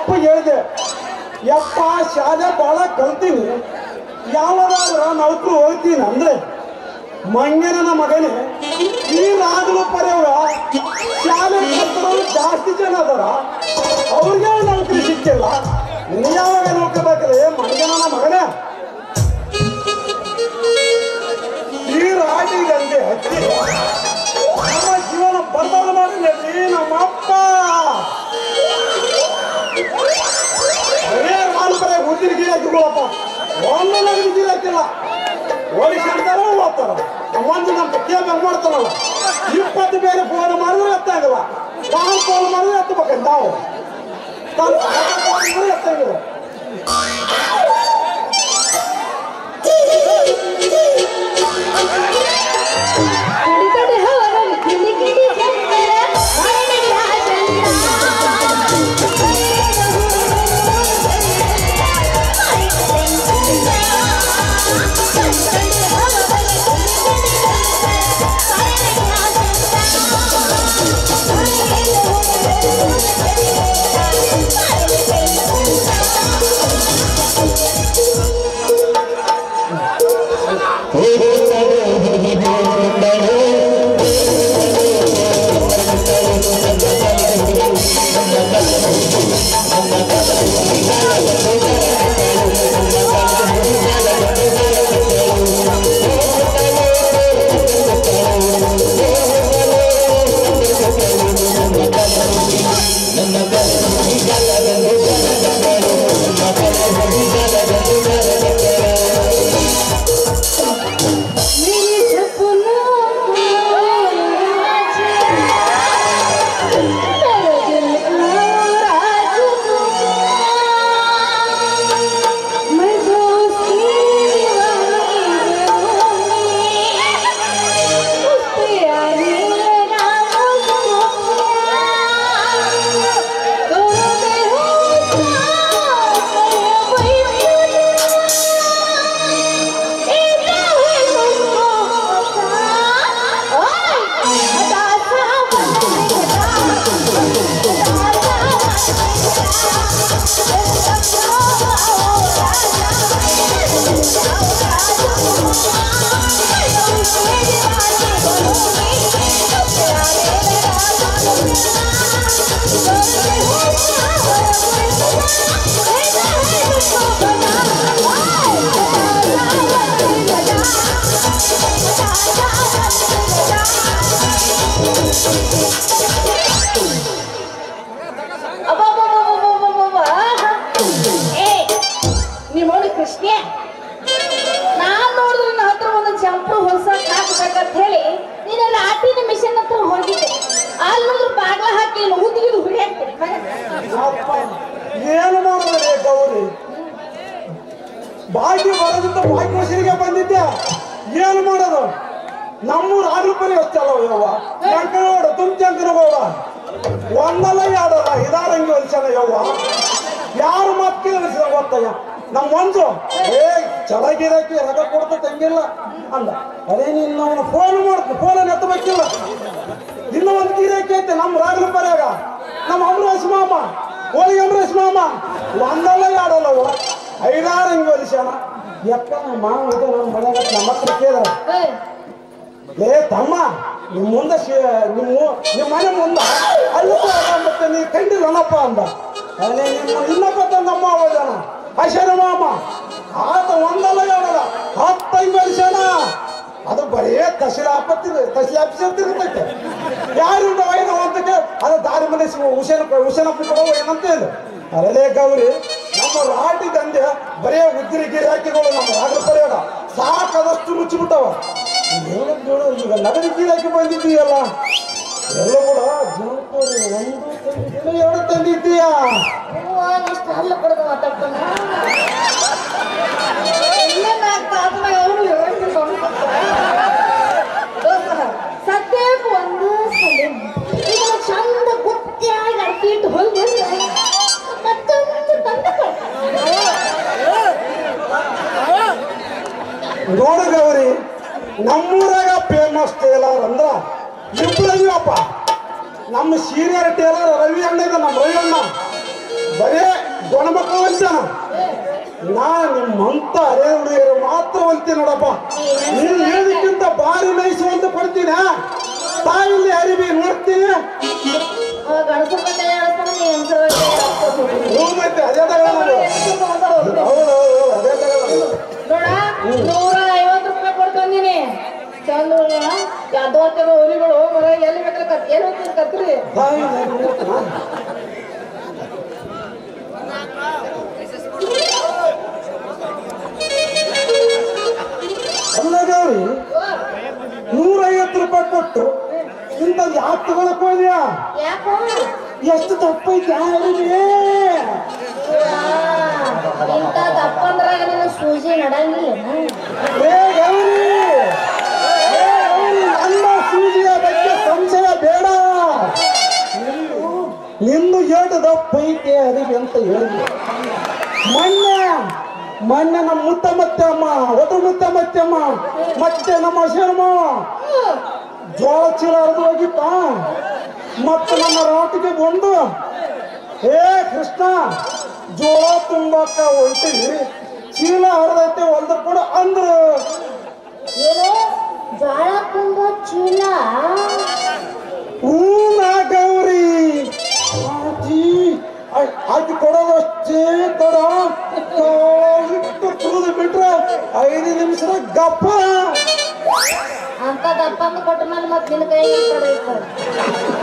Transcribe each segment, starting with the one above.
ಅಪ್ಪ ಹೇಳಿದೆ, ಯಪ್ಪ ಶಾಲೆ ಭಾಳ ಕಲ್ತೀನಿ, ಯಾವಾಗಾದ್ರೂ ನೌಕರು ಹೋಗ್ತೀನಿ ಅಂದ್ರೆ ಮಂಗನ ಮಗನೇ ಈ ರಾಜಲು ಪರ್ಯವ ಶಾಲೆ ಕಲ್ತರು ಜಾಸ್ತಿ ಜನ ಅದಾರ, ಅವ್ರಿಗೆ ನೌಕರಿ ಸಿಕ್ಕಿಲ್ಲ, ನೀನು ಯಾವಾಗ ನೌಕರಿ ಬೇಕಲ್ಲ ಮಂಗನ ಮಗನೇ. ಈ ರಾಜಿಗಂಗೆ ಹಚ್ಚಿ ನಮ್ಮ ಜೀವನ ಬರ್ಬಾದ ಮಾಡಿದ್ರಲ್ಲಿ ನಮ್ಮ ಅಪ್ಪ ಬರೇ ಉದ್ದಿನ ಗೀರ ಹಾಕಿಕೊಳ್ಳಪ್ಪ, ಒಂದು ನಗದು ಗೀರ ಹಾಕಿಲ್ಲ, ಓಡಿಸಿ ಅಂತಾರ ಓದ್ತಾರ, ಒಂದು ನಮ್ಮ ಕೇಬ್ ಮಾಡ್ತಾರಲ್ಲ, 20 ಬೇರೆ ಫೋನ್ ಮಾಡಿದ್ರೆ ಎತ್ತಾಗಲ್ಲ, ನಾನು ಫೋನ್ ಮಾಡಿದ್ರೆ ಎತ್ತಬೇಕಂತ ನಾವು ಎತ್ತಾಗಿಲ್ಲ. ಏನು ಮಾಡಿದ್ರೆ ಗೌರಿ, ಬಾಕಿ ಬರೋದಿಂದ ಬಾಕಿ ಬಂದಿದ್ದೆ, ಏನು ಮಾಡೋದು? ನಮ್ಮೂರು ಆಗ್ಲು ಪರಿ ಹೊಚ್ಚಲ್ಲ ಯವ್ವ, ಕಂಕನಗೌಡ ತುಂಬಿ ಅಂಕನಗೌಡ ಒಂದಲ್ಲ ಎರಡಲ್ಲ 6 ವರ್ಷನ ಯವ್ವ, ಯಾರು ಮಾತು ಕೇಳಿಸಿದ ಗೊತ್ತಯ್ಯ. ನಮ್ಮ ಮಂಜು ಚಳಗಿರಕ್ಕೆ ರಗ ಕೊಡ್ತ ತಂಗಿಲ್ಲ ಅಂದ, ಅದೇ ನೀನು ಅವನು ಫೋನ್ ಮಾಡ್ತೀನಿ, ಫೋನನ್ನು ಎತ್ತಬೇಕಿಲ್ಲ. ಇನ್ನೂ ಒಂದು ಗಿರಾಕಿ ಐತೆ ನಮ್ಮ ರಾಗಲ ಪರ್ಯಾಗ, ನಮ್ಮ ಅಮರೇಶ್ ಮಾಮ, ಹೋಳಿಗೆ ಅಮರೇಶ್ ಮಾಮ ಒಂದಲ್ಲ ಎರಡಲ್ಲವ 5-6 ವರ್ಷನ ಯಪ್ಪ. ನಮ್ಮ ಮಾವ ಇದೆ ನಮ್ಮ ಮನೆಯಾಗ ನಮ್ಮ ಹತ್ರ ಕೇಳ, ತಮ್ಮ ನಿಮ್ಮ ಮುಂದೆ ನಿಮ್ಮ ಮನೆ ಮುಂದೆ ಮತ್ತೆ ನೀ ಕಂಡಿಲ್ಲನಪ್ಪ ಅಂದ. ಅದೇ ನಿಮ್ಮ ಇನ್ನೊಬ್ಬ ನಮ್ಮ ಮಾವ ಜನ ಅಶನ ಮಾಮ ಆತ ಒಂದಲ್ಲ ಎರಡಲ್ಲ 15 ವರ್ಷನ. ಅದು ಬರೀ ತಹಸೀಲ್ ಆಫೀಸ್ ಇರ್ತೈತೆ, ಯಾರು ವೈನ ಅಂತಕ್ಕೆ ಅದು ದಾರಿ ಮನೆ ಹುಸೇನಪ್ಪ ಕೊಡೋ ಏನಂತ ಹೇಳಿ. ಅರೇ ಗೌರಿ, ನಮ್ಮ ರಾಟಿ ದಂಧೆ ಬರೀ ಉದ್ದಿನ ಗಿರಾಕಿಗಳು ನಮ್ಮ ರಾಗಲ ಪರ್ಯಾಗ ಸಾಕಾದಷ್ಟು ಮುಚ್ಚಿಬಿಟ್ಟವ. ಈಗ ನಗದಿ ಗಿರಾಕಿ ಬಂದಿದ್ದೀಯಲ್ಲ, ಎಲ್ಲ ಕೂಡ ಜನ 2 ತಂದಿದ್ದೀಯ. ಸದ್ಯಕ್ಕೆ ಒಂದು ಈಗ ಚಂದ ಗುಟ್ಟಿಯಾಗಿ ಅಡ್ಕಿಟ್ಟು ಹೋಗಿ ಮತ್ತೊಂದು ನೋಡು ಗೌರಿ, ನಮ್ಮೂರಾಗ ಫೇಮಸ್ ಟೇಲರ್ ಅಂದ್ರ ಇಬ್ಬರಪ್ಪ. ನಮ್ಮ ಸೀನಿಯರ್ ಟೇಲರ್ ರವಿ ಅಣ್ಣ ಇದೆ, ನಮ್ಮ ರವಿ ಅಣ್ಣ ಬರೇ ಗಣಮಕ್ಕಳು ಹೊಲ್ತಾನ ನಾನು ನಿಮ್ಮಂತ ಅರೇ ಹುಡುಗಿಯರು ಮಾತ್ರ ಹೊಲ್ತೀನಿ ನೋಡಪ್ಪ. ನೀನು ಹೇಳೋದಕ್ಕಿಂತ ಭಾರಿ ನೈಸು ಅಂತ ಕೊಡ್ತೀನಿ. ತಾಯಿಲಿ ಅರಿವಿ ನೋಡ್ತೀನಿ. ಗಣಸು ಬಂದೆ ಮತ್ತೆ ಅದೇ ತಗೊಳ್ಳೋದು. ಹೌದು ಅದೇ ತಗೊಳ್ಳೋದು. ನೋಡ 150 ರೂಪಾಯಿ ಕೊಡ್ತಂದಿನಿ. ಚಂದ ಯಾವ್ದೋ ಹುಲಿಗಳು ಮರ ಎಲ್ಲಿ ಬೇಕಾದ್ರೆ ಏನು ಹೋಗ್ತೀನಿ ಕತ್ರಿ. ಅಲ್ಲ ಗೌರಿ 150 ರೂಪಾಯಿ ಕೊಟ್ಟು ಇಂಥ ಯಾಕೆ ತಗೊಳಕ್ ಹೋದ್ಯಾ? ಯಾಕೋ ಎಷ್ಟು ತಪ್ಪೈತಿ ಇಂಥ ದಪ್ಪಂದ್ರಾಗ ನೀನು ಸೂಜಿ ನಡಂಗಿಲ್ಲ. ನನ್ನ ಸೂಜಿಯ ಬಗ್ಗೆ ಸಂಶಯ ಬೇಡ. ನಿಂದು ಏಟು ದಪ್ಪೈತೆ ಅರಿವಿ ಅಂತ ಹೇಳಿದ್ವಿ. ಮೊನ್ನೆ ನಮ್ಮ ಮುತ್ತಮ್ಮತ್ತಮ್ಮ ಒಟ್ಟು ಮುತ್ತಮ್ಮತ್ತಮ್ಮ ಮತ್ತೆ ನಮ್ಮ ಶರ್ಮ ಜೋಳ ಚೀಲ ಹರಿದು ಹೋಗಿತ್ತ. ಮತ್ತೆ ನಮ್ಮ ರಾಟಿಗೆ ಬಂದು ಕೃಷ್ಣ ಜೋಳ ತುಂಬಕ್ಕ ಹೊಂಟಿವಿ, ಚೀಲ ಹರಿದೈತೆ ಹೊಲ್ದ ಕೂಡ ಅಂದ್ರು. ಏನು ಜ್ವಾಳ ತುಂಬ ಚೀಲ? ಹೂನಾ ಗೌರಿ ಆಕಿ ಕೊಡೋದಷ್ಟೇ ತಡ. ತುಳಿದು ಬಿಟ್ರೆ 5 ನಿಮಿಷದ ಗಪ್ಪ. ಅಂತ ದಪ್ಪ ಅಂತ ಕೊಟ್ಟ ಮೇಲೆ ಮತ್ತೆ ನಿನ್ನ ಕೈ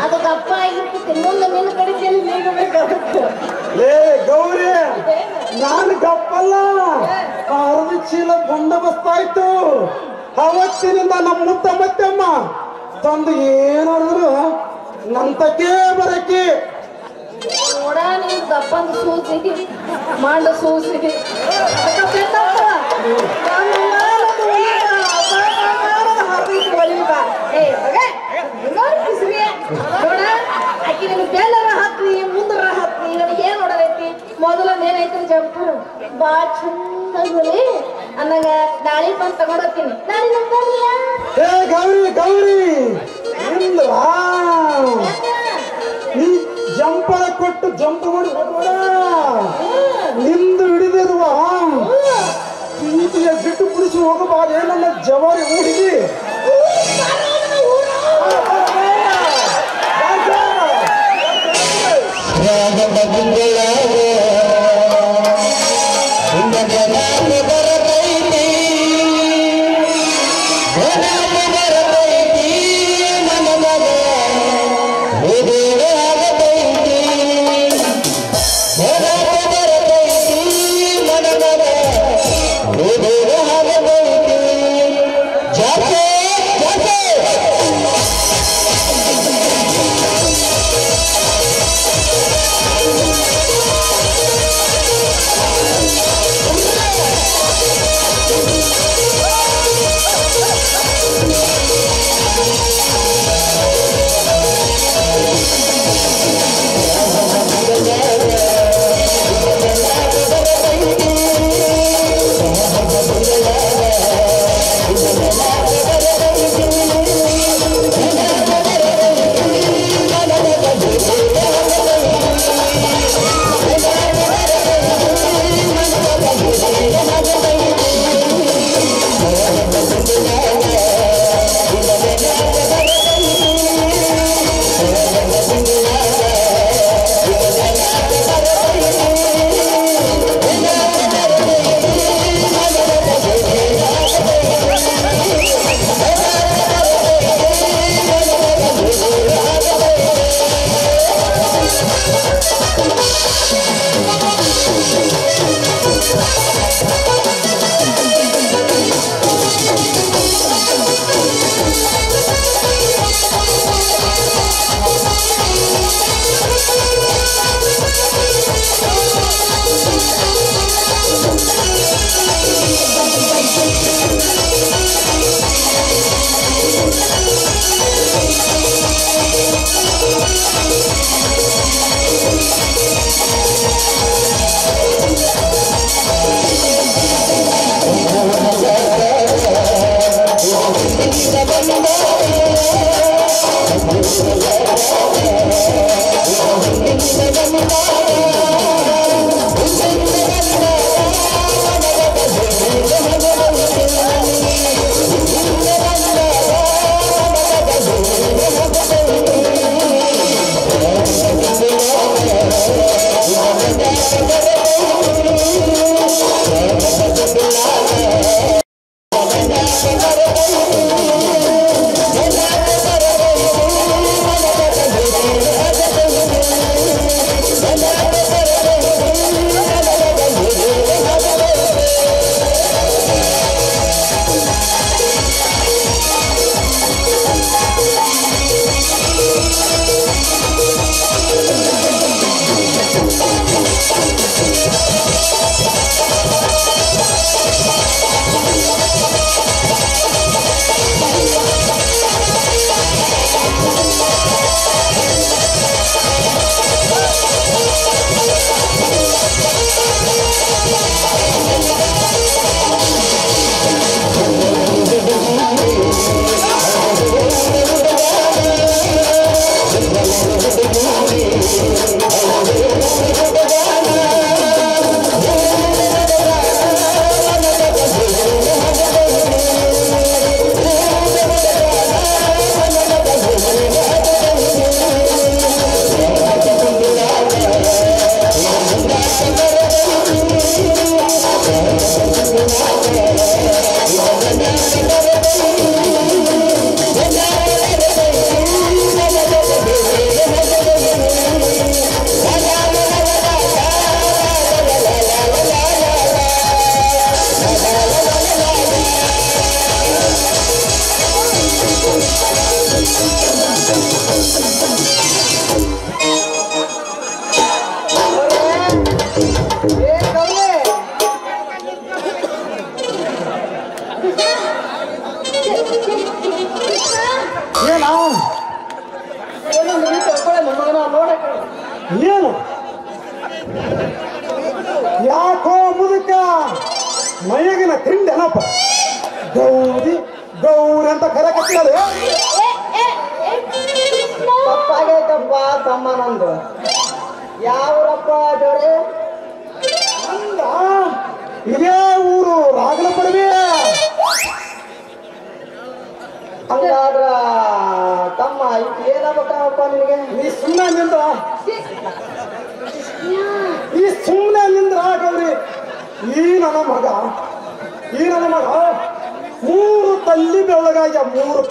ಅದು ದಪ್ಪ ಆಗಿರ್ತೈತಿ. ಮುಂದೆ ನಿನ್ನ ಕಡಿತೇನೆ ನೀಗ ಬೇಕಾಗುತ್ತೆ. ಗೌರಿ ನಾನು ಗಪ್ಪಲ್ಲ. 6 ಚೀಲ ಬಂದೋಬಸ್ತ್ ಆಯ್ತು. ಅವತ್ತಿನಿಂದ ನಮ್ಮ ಮುತ್ತಮ್ಮತ್ತಮ್ಮ ತಂದು ಏನಾದ್ರು ನಂತಕ್ಕೆ ಬರಕಿ. ನೋಡ ನೀನು ದಪ್ಪಂದು ಸೂಸಿ ಮಾಂಡ ಸೂಸಿ ನೋಡ ಆಕಿ ನಿನ್ ಬೆಲ್ಲರ ಹತ್ತಿ ಮುಂದರ ಹತ್ತಿ ನನಗೆ ಏನ್ ನೋಡದೈತಿ. ಮೊದಲೊಂದ್ ಏನೈತಿ ಜಂಪು ಬಾ ಚಂದಗುಲಿ ಅನ್ನಂಗ ನಾಳೆ ಬಂದು ತಗೊಂಡೋಗ್ತೀನಿ. ನಾಳೆ ನಮ್ ಬರ್ಲಿಯಾ? ಗೌರಿ ಗೌರಿ ನೀ ಜಂಪರ ಕೊಟ್ಟು ಜಂಪ್ ಮಾಡಿ ನಿಂದು ಹಿಡಿದಿರುವ ಪ್ರೀತಿಯ ಜಿಟ್ಟು ಕುಡಿಸಿ ಹೋಗಬಾರೇ ನನ್ನ ಜವಾರಿ ಹುಡುಗಿ. ಏನು ಯಾಕೋ ಮುದುಕ ಮೈಯಗಿನ ತಿಂಡೆನಪ್ಪ ಗೌರಿ ಗೌರಿ ಅಂತ ಕರೆಕತ್ತಿರೋದು ತಪ್ಪಾಗೈತಪ್ಪ ತಮ್ಮ ನಂದು. ಯಾವರಪ್ಪ ಜೋಡಿ? ಅಂದ ಇದೇ ಊರು ರಾಗಲ ಪಡವೆ. ಹಂಗಾದ್ರ ತಮ್ಮ ಏನಾಗಬೇಕಪ್ಪ ನಿನಗೆ? ನೀ ಸುಮ್ಮನೆ ನಿಂದ್ರ ಈ ಸುಮ್ಮನೆ ನಿಂದ್ರ ಗೌರಿ. ಈ ನನ್ನ ಮಗ ಮೂರು ತಲ್ಲಿ ಬೆಳಗಾಗ್ಯ, ಮೂರು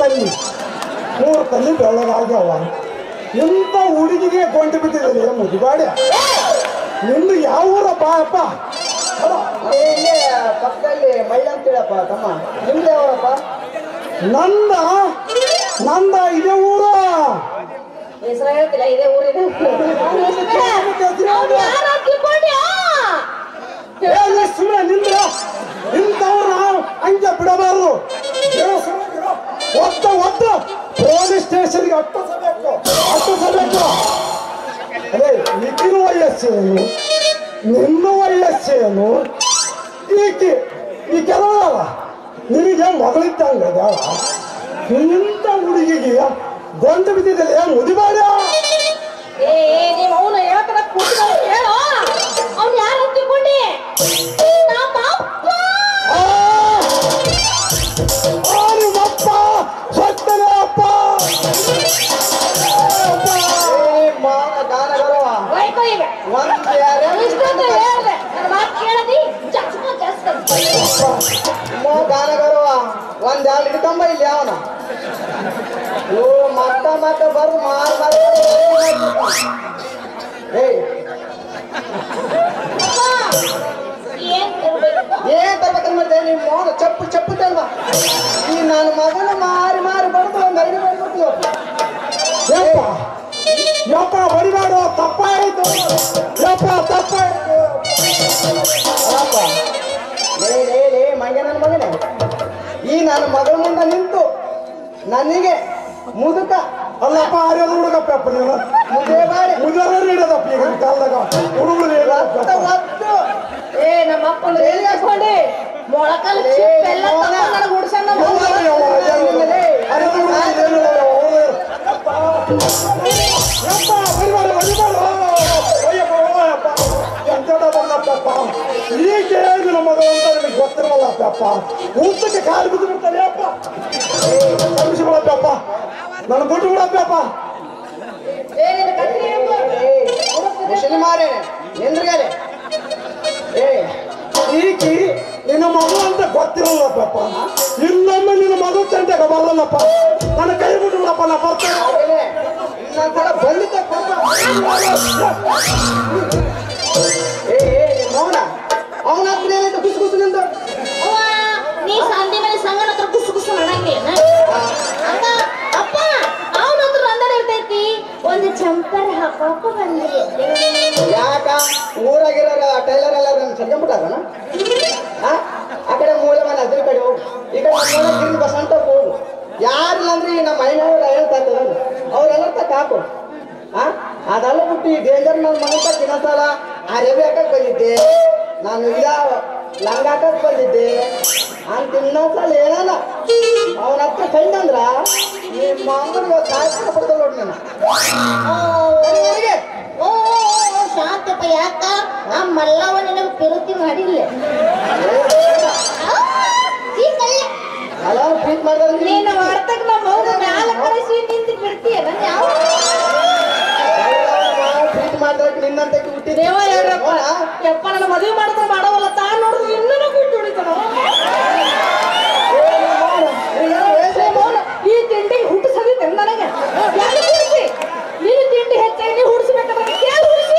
ತಲ್ಲಿ ಬೆಳಗಾಗ್ಯವ. ಇಂಥ ಹುಡುಗಿಗೆ ಗೊಂಡು ಬಿದ್ದಿದೆ ಮುದುಗಾಡಿ. ನಿಂದು ಯಾವ ಊರಪ್ಪ ಅಪ್ಪ? ಇಲ್ಲೇ ಪಕ್ಕದಲ್ಲಿ ಮಳ್ಳ ಅಂತೇಳಪ್ಪ ತಮ್ಮ. ನಿಮ್ದು ಯಾವರಪ್ಪ? ನಂದ ಇದೇ ಊರು. ಹೆಸರು ಹೇಳ್ತಿಲ್ಲ, ಇದೇ ಊರಿನ ಸುಮ್ಮನೆ ನಿಂದ್ರ ಇಂಥವ್ರ ಹಂಗೆ ಬಿಡಬಾರ್ದು. ಒಟ್ಟು ಪೊಲೀಸ್ ಸ್ಟೇಷನ್ಗೆ ಅಟ್ಟಿಸಬೇಕು. ಅದೇ ಈಗಿನ ವಯಸ್ಸೇನು ನಿನ್ನ ವಯಸ್ಸೇನು? ಈ ಕೆಲವಲ್ಲ ನಿನಗೆ ಮಗಳಿದ್ದಂಗ ಇಂಥ ಹುಡುಗಿಗೆ ಗೊಂದು ಬಿದ್ದಿದ್ದಲ್ಲಿ ಮುದಿಬೇಡ. ನೀವು ಅವನು ಹೇಳ್ತಾರ ಹೇಳೋ. ಅವ್ನು ಯಾರು ಅಂತಿಕೊಂಡಿ? ನಿಮ್ಮಪ್ಪ ಸತ್ತನೇ ಅಪ್ಪ. ಗಾನಗರವ ಒಂದೆರಡು ಹಿಡ್ಕೊಂಬ ಇಲ್ಲಿ ಅವನ. ಮತ್ತ ಬರ್ದು ಏನ್ ತರ್ಬೇಕಂತ ಮಾಡಿದೆ ನಿಮ್ಮ ಮೋನ ಚಪ್ಪು ತಲ್ವ. ಈ ನನ್ನ ಮಗನ ಮಾರಿ ಬಡ್ದು ಮರಡಿ ಬರ್ಬೇಕು. ಯಪ್ಪ ಬಡಿಬೇಡ, ತಪ್ಪಾಯಿತು. ಮಂಗೆ ನನ್ನ ಮಗನೇ, ಈ ನನ್ನ ಮಗಳ ಮುಂದೆ ನಿಂತು ನನಗೆ ಮುದುಕ ಅಲ್ಲಪ್ಪ ಆರ್ಯದ ಹುಡುಗಪ್ಪ ನೀನು ಮುದ್ದೆ ಮಾಡಿ ಮುದ್ದೆ ಇಡದಪ್ಪ. ಈಗ ಕಾಲದಾಗ ಹುಡುಗರು ಒತ್ತು ನಮ್ಮ ಅಪ್ಪನ ಹೇಳ್ಕೊಂಡಿ ಮೊಳಕಲ್ ಎಲ್ಲ ನನಗೆ ಹುಡ್ಸಣ್ಣ ಈಗ ನಮ್ಮ ಮಗ ಅಂತ ನಿಮಗೆ ಗೊತ್ತಿರಲ್ಲಪ್ಪ. ಊಟಕ್ಕೆ ಕಾಲು ಬಿದ್ದು ಬಿಡ್ತಾರೆ ಅಪ್ಪ. ಬಿಡಪ್ಪ, ನನ್ನ ಬಿಟ್ಟು ಬಿಡಪ್ಪ. ಮುಸಲಿಮಾರೇ ನಿಂದ್ರಗಾರೆ ಈಕಿ ನಿನ್ನ ಮಗು ಅಂತ ಗೊತ್ತಿರಲ್ಲಪ್ಪ. ಇನ್ನೊಮ್ಮೆ ನಿನ್ನ ಮಗು ತಂಟೆಗ ಬರಲ್ಲಪ್ಪ. ನನ್ನ ಕೈ ಬಿಟ್ಟು ಬಿಡಪ್ಪ, ನಾ ಬರ್ತೇನೆ. ಇನ್ನೊಂದ್ಸಲ ಬಂದಿದ್ದ ಮೌನ ಅವನ ಹತ್ರ ಏನಾಯ್ತು? ಕುಸು ನಿಂದು ನೀ ಸಂಧಿ ಮೇಲೆ ಸಂಗನ ಹತ್ರ ಕುಸು ಮಾಡಂಗೇನ? ಹಂಗ ಅಪ್ಪ ಅವನ ಹತ್ರ ಅಂದರ ಇರ್ತೈತಿ. ಒಂದು ಜಂಪರ್ ಹಾಕೋಕ ಬಂದ್ರಿ. ಯಾಕ ಊರಾಗಿರೋ ಟೈಲರ್ ಎಲ್ಲ ಸಜ್ಜಂಬಿಟ್ಟಾರಣ? ಆ ಕಡೆ ಮೂಲೆ ಮನೆ ಅದ್ರ ಕಡೆ ಹೋಗು, ಈ ಕಡೆ ಮೂಲೆ ಗಿರಿನ ಬಸ್ ಅಂತ ಹೋಗು. ಯಾರಿಲ್ಲ ಅಂದ್ರೆ ನಮ್ಮ ಮೈನವ್ರು ಹೇಳ್ತಾ ಇರ್ತದ ಅವ್ರೆಲ್ಲ ತಕ್ಕ ಹಾಕು. ಅದೆಲ್ಲ ಬಿಟ್ಟು ಈ ಡೇಂಜರ್ ನನ್ನ ಮಗಂತ ತಿನ್ನಸಲ ಅರೇಬಿ ಹಾಕಕ್ ಬಂದಿದ್ದೆ ನಾನು, ಇಲ್ಲ ಲಂಗ ಹಾಕಕ್ ಬಂದಿದ್ದೆ ಅಂತ ತಿನ್ನಸಲ ಏನಾನ ಅವನ ಹತ್ರ ಕಂಡಂದ್ರ ನಿಮ್ಮ ಅಮ್ಮನಿಗೆ ಕಾಯ್ಕೊಂಡು ಬಿಡ್ತಾವ ನೋಡಿ ನಾನು. ಓ ಶಾಂತಪ್ಪ, ಯಾಕ ಆ ಮಲ್ಲವ ನಿನಗೆ ಪಿರುತಿ ಮಾಡಿಲ್ಲ? ಅಲ್ಲ ಟ್ರೀಟ್ ಮಾಡಿದ್ರೆ ನೀನು ಮಾಡ್ತಕ್ಕ ನಮ್ಮ ಅವ್ರ ಮ್ಯಾಲ ಕಳಿಸಿ ನಿಂತು ಬಿಡ್ತೀಯ. ನನ್ನ ಯಾವ ಟ್ರೀಟ್ ಮಾಡಿದ್ರೆ ನಿನ್ನಂತ ಹುಟ್ಟಿದೆ. ದೇವ ಹೇಳ್ರಪ್ಪ, ಯಪ್ಪ ನನ್ನ ಮದುವೆ ಮಾಡಿದ್ರೆ ಮಾಡವಲ್ಲ, ತಾ ನೋಡಿದ್ರೆ ಇನ್ನೂ ಬಿಟ್ಟು ಹೊಡಿತಾನ. ಈ ತಿಂಡಿ ಹುಟ್ಟಿಸದಿ ನನಗೆ ಯಾರು ಹುಡಿಸಿ? ನೀನು ತಿಂಡಿ ಹೆಚ್ಚಾಗಿ ನೀವು ಹುಡಿಸ್ಬೇಕಾದ್ರೆ ಕೇಳಿ ಹುಡಿಸಿ.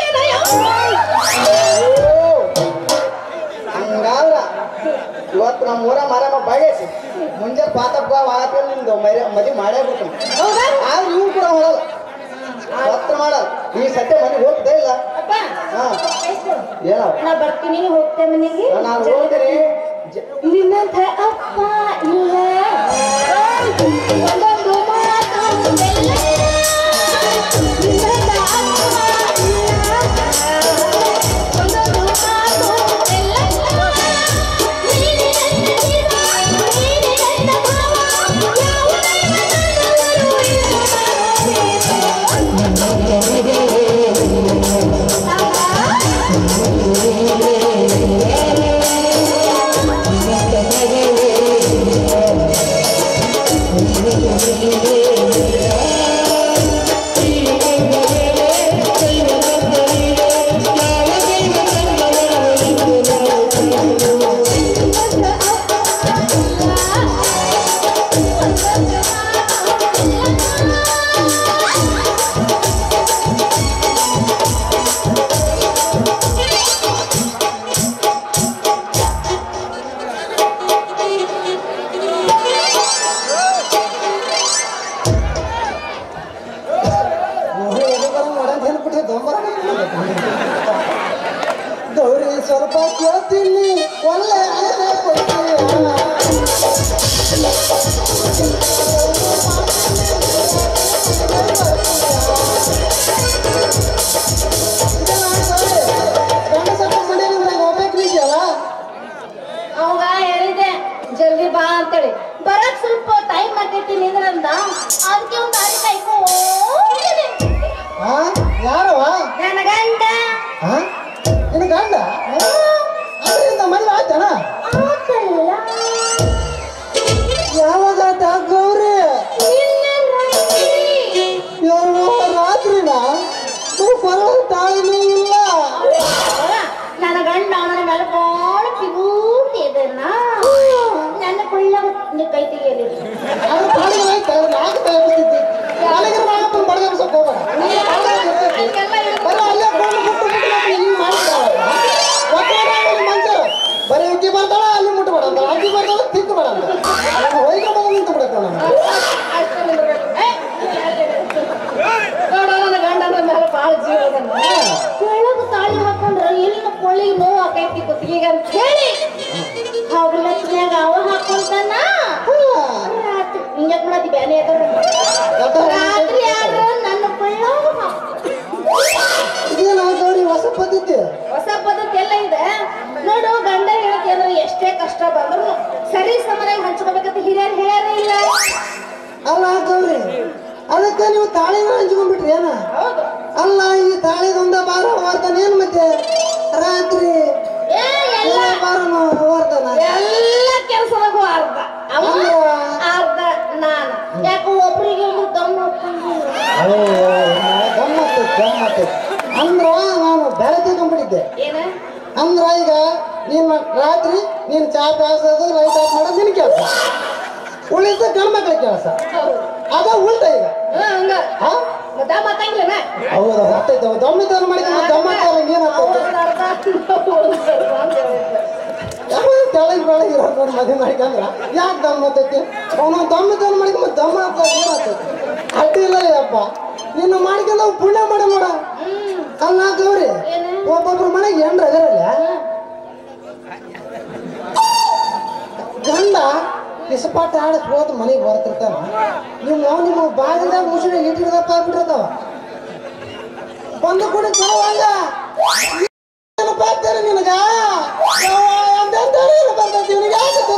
ಹಂಗಾದ್ರ ಇವತ್ತು ನಮ್ಮ ಊರ ಮಾರಮ್ಮ ಬಾಗೈತಿ ಮುಂಜಾನೆ ಪಾತಪ್ಪ ವಾತ ನಿಂದು ಮದುವೆ ಮಾಡೇ ಬಿಡ್ತಾನೆ. ಆದ್ರೆ ಇವು ಕೂಡ ಹೊಡಲ್ಲ, ಪತ್ರ ಮಾಡಲ್ಲ. ಈ ಸತ್ಯ ಮನೆಗೆ ಹೋಗ್ತಾ ಇಲ್ಲ. ಏನೋ ನಾ ಬರ್ತೀನಿ, ಹೋಗ್ತೇ ಮನೆಗೆ. ನಾನು ಹೋಗ್ತೀನಿ. ನಿನ್ನಂತ ಅಪ್ಪ ಇಲ್ಲ, ಒಂದೊಂದು ಮಾತು ನಿನ್ನಂತ ಅಪ್ಪ ಇಲ್ಲ. ಸ್ವಲ್ಪ ಕೇಳ್ತೀನಿ ಒಳ್ಳೆ ಆಯ್ಕೆ ಕೊಡ್ತೀಯ ಅವಾಗ ಹೇಳಿದೆ ಜಲ್ದಿ ಬಾ ಅಂತೇಳಿ ಬರಕ್ ಸ್ವಲ್ಪ ಟೈಮ್ ಆಗೈತಿ ನಿಂದ್ರಂದ ಅದಕ್ಕೆ ಒಂದು ದಾರಿ ಕಾಯ್ಕೊಂಡಿದ್ದೀನಿ. ಯಾರವ ನನ್ನ ಗಂಡ ನಿನ್ನ ಗಂಡ ಅದರಿಂದ ಮದುವೆ ಆಯ್ತಾನ ಆತಲ್ಲ ಯಾವಾಗ ಗೌರಿ ರಾತ್ರಿನ ಬರೋ ತಾಳಿನೂ ಇಲ್ಲ ನನ್ನ ಗಂಡ ಅವನ ಮೇಲೆ ಬಾಳ ಪಿಗೂಟಿ ಇದನ್ನ ನನ್ನ ಕೊಳ್ಳ ಕೈ ತೆಗೆಯಲಿ ಅದ್ರ ತಾಳಿಗೆ ನಾಲ್ಕು ತಯಾರಿಸ್ತಿದ್ದೆ ತಾಳಿಗೆ ನಾಲ್ಕು ಬಡಗರ್ಸಕ್ ಹೋಗೋಣ ಬರೀ ಅಲ್ಲೇ ಕೊಂಡು ಮುಟ್ಟು ಹಿಂಗ್ ಮಾಡಿದ್ದಾಳ ಮನುಷ್ಯ ಬರೀ ಅಕ್ಕಿ ಬರ್ತಾಳ ಅಲ್ಲಿ ಮುಟ್ಟಬೇಡ ಅಂತ ಅಕ್ಕಿ ಬರ್ತಾಳ ತಿಕ್ಕಬೇಡ ಅಂತ ಹೊಯ್ಕೊಂಡು ನಿಂತು ಬಿಡಕ್ಕೆ ನೋಡ ನನ್ನ ಗಂಡನ ಮೇಲೆ ಬಾಳ ಜೀವ ಕೆಳಗ ತಾಳಿ ಹಾಕೊಂಡ್ರ ಎಲ್ಲಿನ ಕೊಳ್ಳಿಗೆ ನೋವು ಆಕೈತಿ ಕುತ್ತಿಗೆ ಅಂತ ಹೇಳಿ ಹಗಲತ್ನ್ಯಾಗ ಅವ ಹಾಕೊಂತಾನ ರಾತ್ರಿ ಹಿಂಗ್ಯಾಕ್ ಮಾಡತಿ ಬ್ಯಾನೆ ರಾತ್ರಿ ಆದ್ರ ನನ್ನ ಕೊಳ್ಳ ಇದೇನ ಗೌರಿ ಹೊಸ ಪದ್ಧತಿ ಹೊಸ ಪದ್ಧತಿ ಎಲ್ಲ ಇದೆ ನೋಡು ಗಂಡ ಹೇಳ್ತಿ ಅಂದ್ರೆ ಎಷ್ಟೇ ಕಷ್ಟ ಬಂದ್ರು ಸರಿ ಸಮನಾಗಿ ಹಂಚ್ಕೋಬೇಕಂತ ಹಿರಿಯರು ಹೇಳ್ಯಾರ ಇಲ್ಲ ಅಲ್ಲ ಗೌರಿ ಅದಕ್ಕೆ ನೀವು ತಾಳಿನ ಹಂಚ್ಕೊಂಡ್ಬಿಟ್ರಿ ಏನ ಅಲ್ಲ ಈ ತಾಳಿದೊಂದ ಬಾರ ವಾರ್ತಾನ ಏನ್ ಮತ್ತೆ ರಾತ್ರಿ ಬಾರನು ವಾರ್ತಾನ ಎಲ್ಲ ಕೆಲಸದಾಗೂ ಅರ್ಧ ಅವ ಅರ್ಧ ನಾನು ಯಾಕೆ ಒಬ್ರಿಗೆ ಒಬ್ರು ಗಮ್ಮತ್ತು ಗಮ್ಮತ್ತು ಅಂದ್ರ ನಾನು ಬೆಳೆ ತಿಳ್ಕೊಂಡ್ಬಿಟ್ಟಿದ್ದೆ ಏನ ಅಂದ್ರ ಈಗ ನೀನ್ ರಾತ್ರಿ ನೀನ್ ಚಾ ಕಾಸೋದು ಲೈಟ್ ಆಫ್ ಮಾಡೋದು ನಿನ್ ಕೆಲಸ ಉಳಿದ ಗಂಡ ಮಕ್ಳ ಕೆಲಸ ಅದ ಉಲ್ಟ ಈಗ ಹಂಗ ಮಾತಾಗಿಲ್ಲ ಹೌದು ಹತ್ತೈತೆ ದಮ್ಮಿದ್ದಾರ ಮಾಡಿ ದಮ್ಮಾಡ್ತಾರ ತೆಳಗ್ ಬೆಳಗ್ಗೆ ನೋಡಿ ಮದುವೆ ಮಾಡಿಕಂದ್ರ ಯಾಕೆ ದಮ್ ಹತ್ತೈತಿ ಅವನು ದಮ್ಮಿದ್ದಾರ ಮಾಡಿ ಮತ್ತೆ ದಮ್ಮ ಏನಾಗ್ತೈತಿ ಅಡ್ಡಿ ಇಲ್ಲ ಅಪ್ಪ ಇನ್ನು ಮಾಡಿಕೊಂಡ ಪುಣ್ಯ ಮಾಡ ನೋಡ ಅಲ್ಲ ಗೌರಿ ಒಬ್ಬೊಬ್ರು ಮನೆಗೆ ಹೆಣ್ರ ಅದರಲ್ಲ ಗಂಡ ಇಸ್ಪಾಟ ಆಡಕ್ ಹೋದ್ ಮನೆಗೆ ಬರ್ತಿರ್ತಾನ ನಿಮ್ಮ ಬಾಗಿಲ್ದಾಗ ಮುಸುಳಿ ಇಟ್ಟಿಡ್ದಪ್ಪ ಆಗ್ಬಿಟ್ಟಿರ್ತಾವ ಬಂದು ಕೂಡ ಚಲೋಂಗ ಬರ್ತಾರೆ ನಿನಗ ಬರ್ತೈತಿ ಇವನಿಗೆ ಯಾಕೆ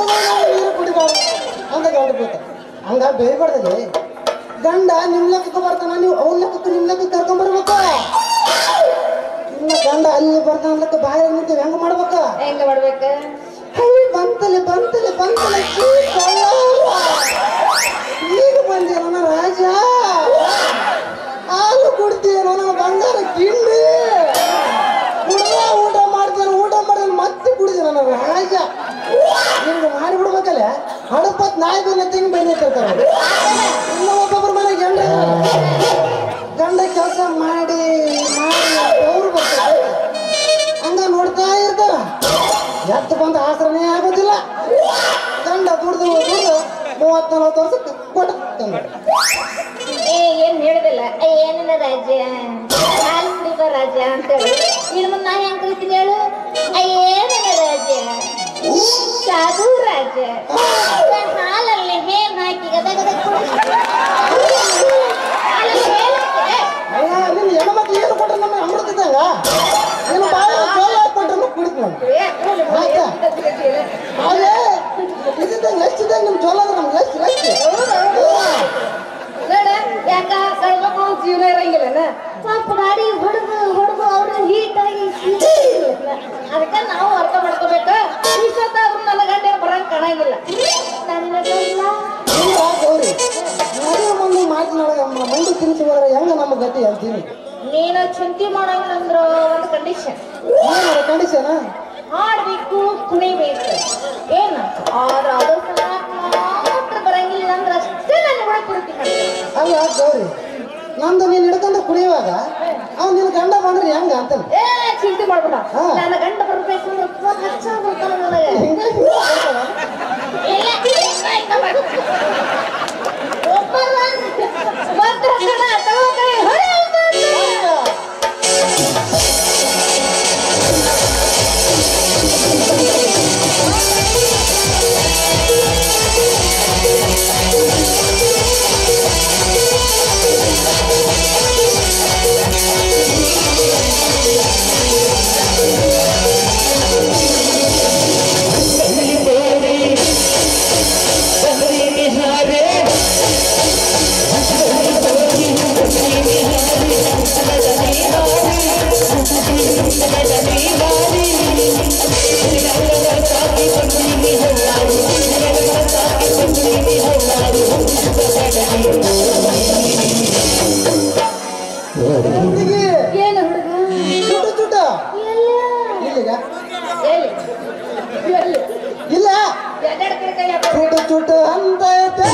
ನೀರು ಕುಡಿಬಾರ್ದು ಅಂತ ಗಂಡ ಬೀಳ್ತ ಹಂಗ ಬೇಯ್ಬಾರ್ದಲ್ಲಿ ಗಂಡ ನಿಮ್ ಲೆಕ್ಕಕ್ಕೆ ಬರ್ತಾನ ನೀವು ಅವ್ನ ಲೆಕ್ಕಕ್ಕೆ ನಿಮ್ ಲೆಕ್ಕ ಕರ್ಕೊಂಡ್ ಬರ್ಬೇಕ ನಿಮ್ಮ ಗಂಡ ಅಲ್ಲಿ ಬರ್ತಾನ ಲೆಕ್ಕ ಬಾಯ ನಿಂತೀವಿ ಹೆಂಗ ಮಾಡ್ಬೇಕ ಹೆಂಗ ಮಾಡ್ಬೇಕ ಬಂತಲೆ ಬಂತಲೆ ಬಂತಲೆ ಈಗ ಬಂದೇನೋ ನನ್ನ ರಾಜ ಹಾಲು ಕುಡ್ತೀನೋ ನನ್ನ ಬಂಗಾರ ಕಿಂಡಿ ಕುಡ್ದ ಊಟ ಮಾಡ್ತೇನೆ ಊಟ ಮಾಡಿದ್ರೆ ಮತ್ತೆ ಕುಡಿದೆ ನನ್ನ ರಾಜ ನಿಮ್ಗೆ ಮಾಡಿಬಿಡ್ಬೇಕಲ್ಲ ಹಡಪತ್ ನಾಯಿ ಬಂದ ತೆಂಗ್ ಬೈನಿರ್ತಾರೆ ಇನ್ನು ಒಬ್ಬೊಬ್ಬರ ಮನೆಗೆ ಗಂಡ ಕೆಲಸ ಮಾಡಿ ಮಾಡಿ ಅವ್ರು ಬರ್ತಾರೆ ಹಂಗ ನೋಡ್ತಾ ಇರ್ತಾರ ಎತ್ತು ಬಂದ ಆಸರನೇ ಆಗೋದಿಲ್ಲ ಗಂಡ ದುಡ್ದು ದುಡ್ದು 30-40 ವರ್ಷಕ್ಕೆ ಕೊಟ್ಟ ಏನ್ ಹೇಳಿದಿಲ್ಲ ಏನಿಲ್ಲ ರಾಜ ಹಾಲು ಕುಡಿಬ ರಾಜ ಅಂತೇಳಿ ಇನ್ನು ಮುಂದೆ ನಾನು ಹೆಂಗ್ ಕರಿತೀನಿ ಹೇಳು ಏನಿಲ್ಲ ರಾಜ ಸಾಧು ರಾಜ ಹಾಲಲ್ಲಿ ಹೇಲ್ ಹಾಕಿ ಗದಗದ ನಿನ್ನ ಹೆಣ್ಮಕ್ಳು ಏನು ಕೊಟ್ರೆ ನಮ್ಮ ಅಮೃತದಂಗ ನಿನ್ನ ಬಾಯ ಜೋಳ ಕೊಟ್ರೆ ಕುಡಿತು ಅದೇ ಇದ್ದಂಗೆ ಎಷ್ಟಿದೆ ನಿಮ್ ಜೋಳ ಅಂದ್ರೆ ನಮ್ಗೆ ಎಷ್ಟು ನೋಡ ಯಾಕ ಗಂಡ್ಮಕ್ಳು ಜೀವನ ಇರಂಗಿಲ್ಲ ಪಾಪ ಗಾಡಿ ಹೊಡೆದು ಅವ್ರ ಹೀಟಾಗಿ ಅದಕ್ಕೆ ನಾವು ಅರ್ಥ ಮಾಡ್ಕೋಬೇಕು ಇಷ್ಟೊತ್ತಾದ್ರೂ ನನ್ನ ಗಂಡ ಬರಂಗ್ ಕಾಣಂಗಿಲ್ಲ ಗೌರಿ ಮದುವೆ ಮುಂದೆ ಮಾತಿನೊಳಗೆ ಮಂಡಿ ತಿನ್ಸಿ ಹೋದ್ರೆ ಹೆಂಗ ನಮ್ಮ ಗತಿ ಅಂತೀನಿ ನೀನು ಚಿಂತೆ ಮಾಡಂಗಿಲ್ಲ ಅಂದ್ರ ಒಂದು ಕಂಡೀಷನ್ ಕಂಡೀಷನ್ ಹಾಡ್ಬೇಕು ಕುಣಿಬೇಕು ಏನ ಆದ್ರೆ ಅದು ಮಾತ್ರ ಬರಂಗಿಲ್ಲ ಅಂದ್ರೆ ಅಷ್ಟೇ ನಾನು ಕೂಡ ಕುಡಿತೀನಿ ಅಲ್ಲ ಗೌರಿ ನಂದು ನೀನ್ ಹಿಡ್ಕೊಂಡು ಕುಡಿಯುವಾಗ ಅವ್ನು ನಿನ್ ಗಂಡ ಬಂದ್ರೆ ಹೆಂಗ ಅಂತಾನೆ ಚಿಂತೆ ಮಾಡ್ಬೇಡ ನನ್ನ ಗಂಡ ಬರ್ಬೇಕು ಅಂದ್ರೆ ಫೋನ್ ಹಚ್ಚಾಗ್ಬಿಡ್ತಾನೆ ನನಗೆ ಹುಡುಗಿ ಏನು ಹುಡುಗ ಚುಟ ಚುಟ ಇಲ್ಲಿಗ ಎಲ್ಲಿ ಎಲ್ಲಿ ಇಲ್ಲ ಎದ್ದಾಡ್ತಿರ ಕೈ ಚುಟ ಚುಟ ಅಂತ ಐತೆ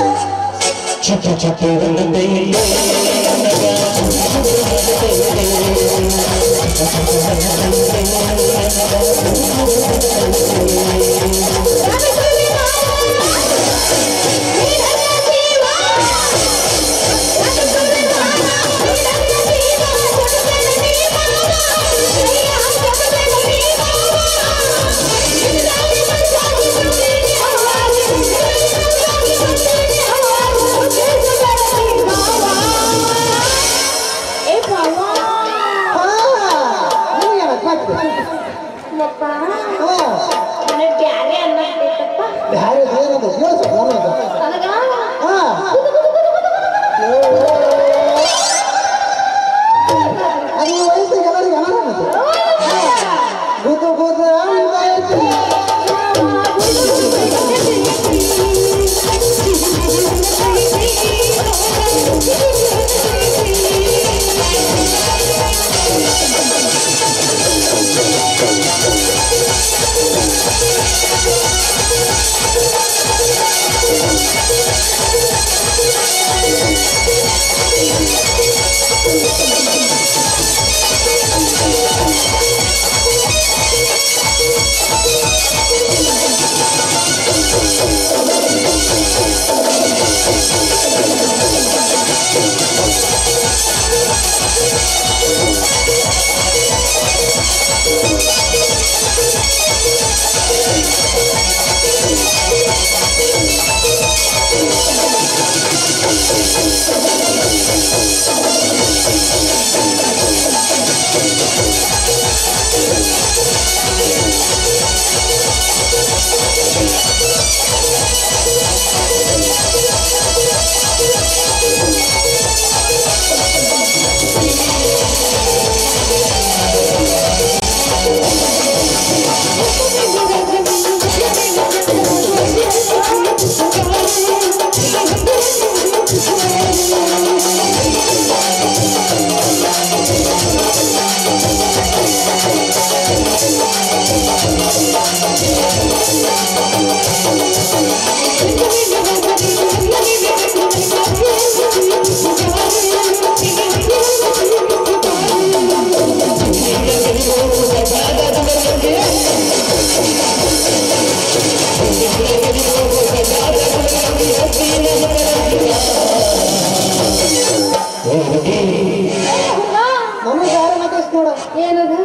ಏನದು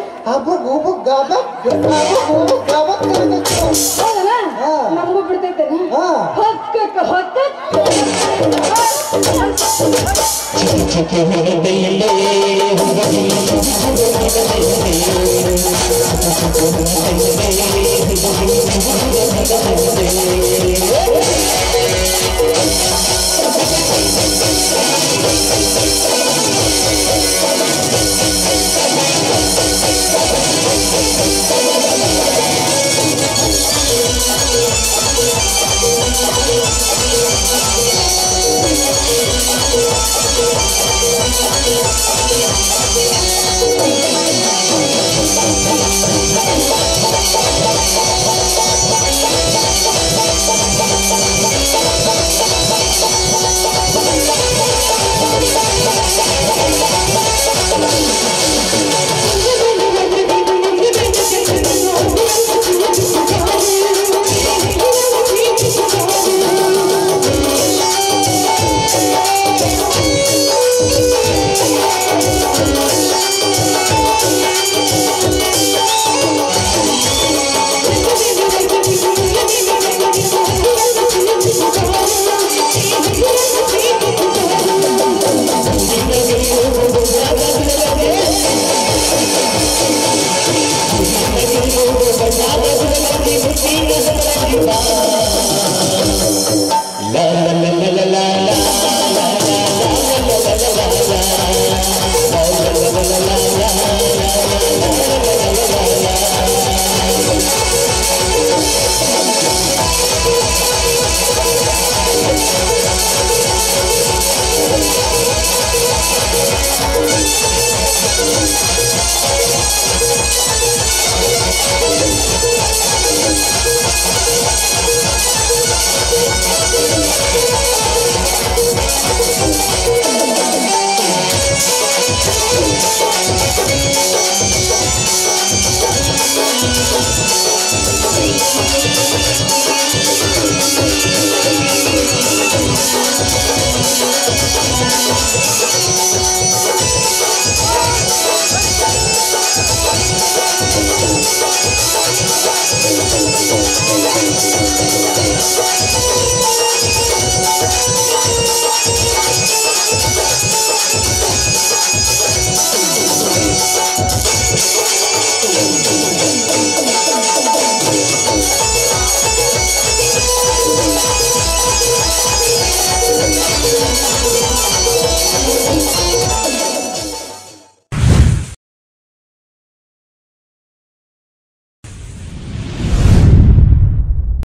ನಮಗೂ ಬಿಡ್ತೈತೇನೆ ಹೊಕ್ಕ ಹೊಕ್ಕ